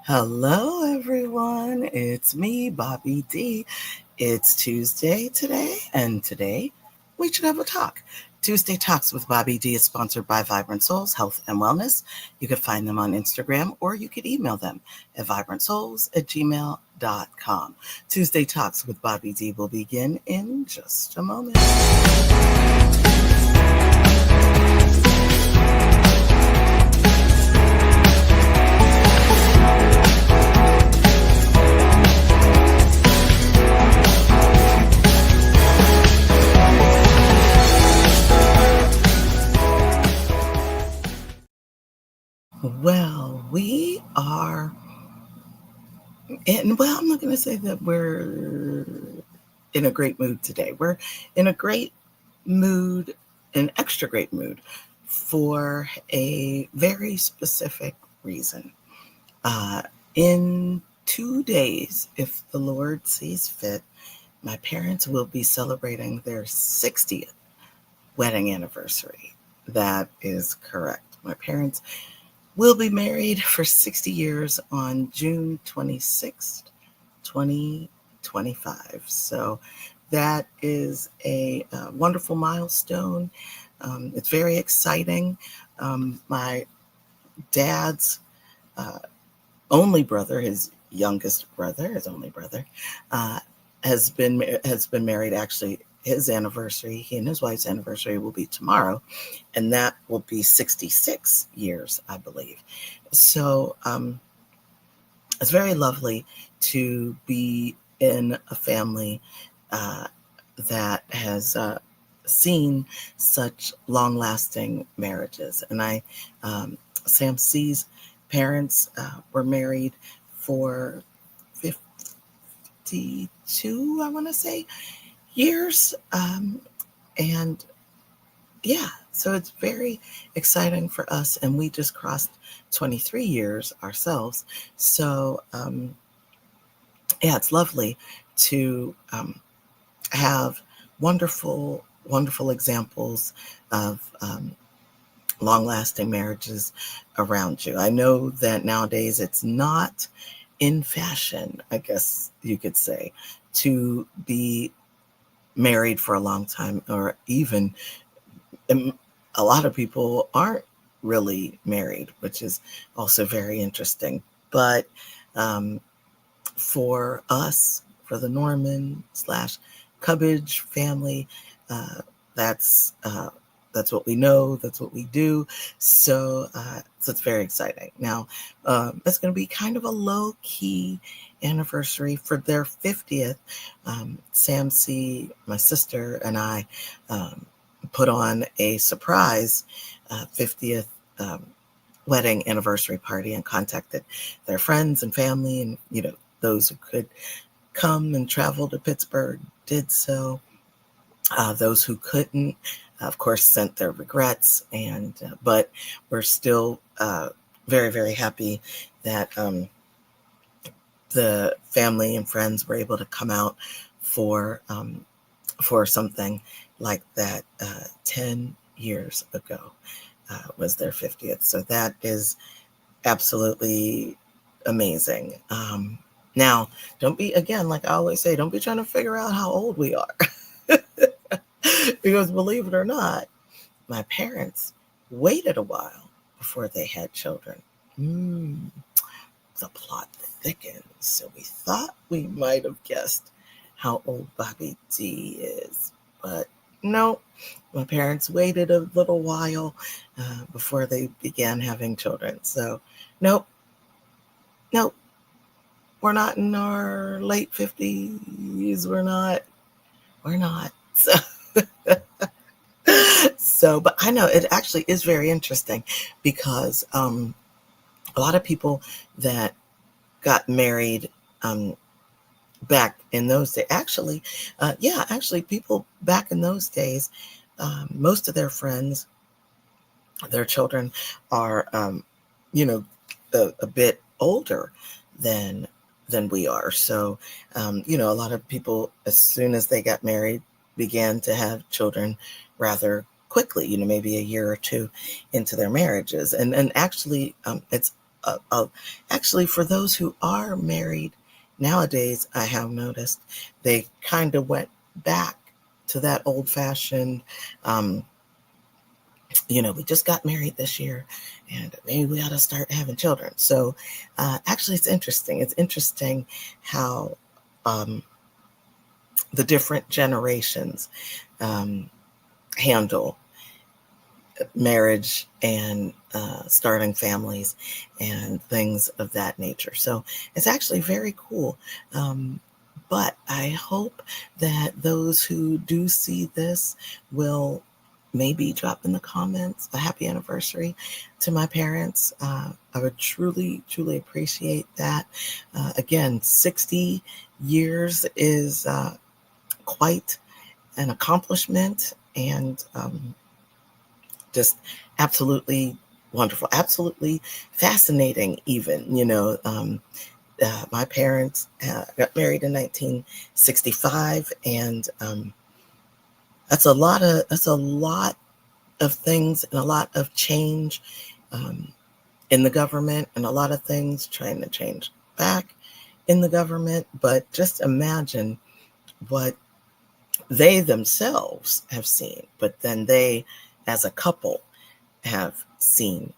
Hello, everyone. It's me, Bobbie D. It's Tuesday today, and today we should have a talk. Tuesday Talks with Bobbie D is sponsored by Vibrant Souls Health and Wellness. You can find them on Instagram or you could email them at vibrantsouls@gmail.com. Tuesday Talks with Bobbie D will begin in just a moment. Well, we are I'm not going to say that we're in a great mood today. We're in a great mood, an extra great mood for a very specific reason. In 2 days, if the Lord sees fit, my parents will be celebrating their 60th wedding anniversary. That is correct. My parents will be married for 60 years on June 26th, 2025. So that is a wonderful milestone. It's very exciting. My dad's only brother, his only brother, has been married. Actually, his anniversary, he and his wife's anniversary, will be tomorrow, and that will be 66 years, I believe. So it's very lovely to be in a family that has seen such long-lasting marriages. And Sam C's parents were married for 52, I want to say, years. And yeah, so it's very exciting for us. And we just crossed 23 years ourselves. So yeah, it's lovely to have wonderful, wonderful examples of long-lasting marriages around you. I know that nowadays it's not in fashion, I guess you could say, to be married for a long time, or even a lot of people aren't really married, which is also very interesting. But for us, for the Norman / Cubbage family, that's what we know. That's what we do. So it's very exciting. Now, it's going to be kind of a low-key anniversary for their 50th. Sam C, my sister, and I put on a surprise 50th wedding anniversary party and contacted their friends and family, and those who could come and travel to Pittsburgh did so. Those who couldn't, of course, sent their regrets, but we're still very, very happy that the family and friends were able to come out for something like that. 10 years ago was their 50th. So that is absolutely amazing. Now, don't be, again, like I always say, don't be trying to figure out how old we are. Because believe it or not, my parents waited a while before they had children. The plot thickens. So we thought we might have guessed how old Bobbie D is. But no, my parents waited a little while before they began having children. So nope. We're not in our late 50s. We're not. So, but I know it actually is very interesting because a lot of people that got married back in those days, actually, people back in those days, most of their friends, their children are, a bit older than we are. So, a lot of people, as soon as they got married, began to have children rather quickly, maybe a year or two into their marriages. And actually, it's actually, for those who are married nowadays, I have noticed they kind of went back to that old-fashioned, we just got married this year, and maybe we ought to start having children. So actually, it's interesting. It's interesting how the different generations handle marriage and starting families and things of that nature. So it's actually very cool. But I hope that those who do see this will maybe drop in the comments a happy anniversary to my parents. I would truly, truly appreciate that. Again, 60 years is quite an accomplishment, and just absolutely wonderful, absolutely fascinating even. My parents got married in 1965, and that's a lot of things and a lot of change in the government, and a lot of things trying to change back in the government. But just imagine what they themselves have seen, but then they as a couple have seen,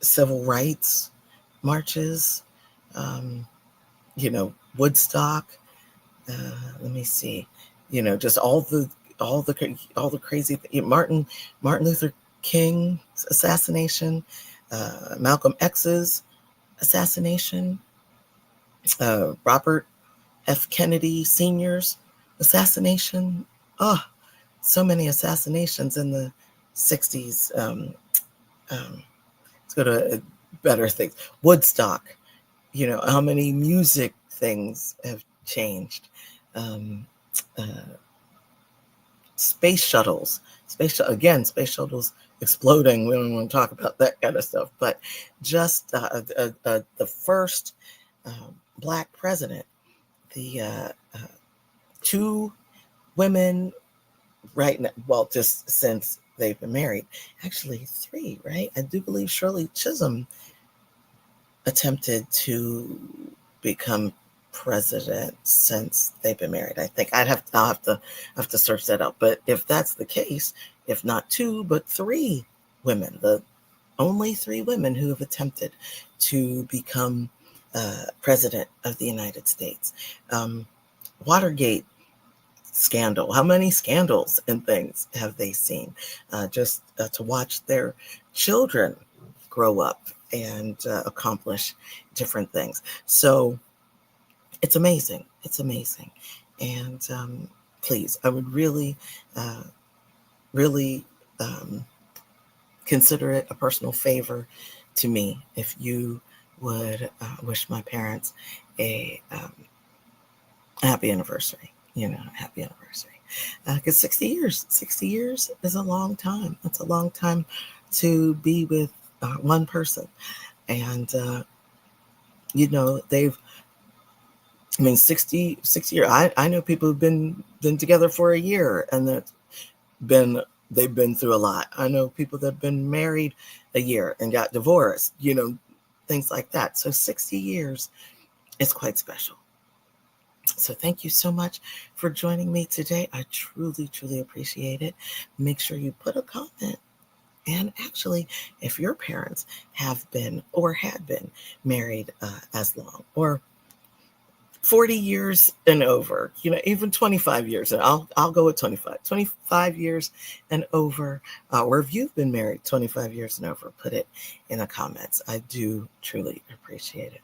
civil rights marches, Woodstock. Let me see, just all the crazy Martin Luther King's assassination, Malcolm X's assassination, Robert F. Kennedy Sr.'s assassination. Oh, so many assassinations in the 60s. Let's go to better things. Woodstock. How many music things have changed. Space shuttles. Space shuttles exploding. We don't want to talk about that kind of stuff. But just the first Black president, the two women right now, well, just since they've been married, actually three, right? I do believe Shirley Chisholm attempted to become president since they've been married. I think I'll have to search that out. But if that's the case, if not two, but three women, the only three women who have attempted to become president of the United States. Watergate scandal. How many scandals and things have they seen? Just to watch their children grow up and accomplish different things. So it's amazing. It's amazing. And please, I would really, really consider it a personal favor to me if you would wish my parents a happy anniversary. Happy anniversary. Because 60 years is a long time. It's a long time to be with one person. And, 60 years. I know people who've been together for a year, and they've been through a lot. I know people that have been married a year and got divorced, things like that. So 60 years is quite special. So thank you so much for joining me today. I truly, truly appreciate it. Make sure you put a comment. And actually, if your parents have been or had been married as long, or 40 years and over, even 25 years, and I'll go with 25 years and over, or if you've been married 25 years and over, put it in the comments. I do truly appreciate it.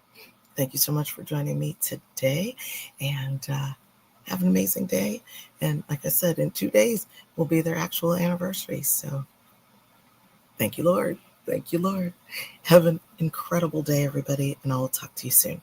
Thank you so much for joining me today, and have an amazing day. And like I said, in 2 days will be their actual anniversary. So thank you, Lord. Thank you, Lord. Have an incredible day, everybody, and I'll talk to you soon.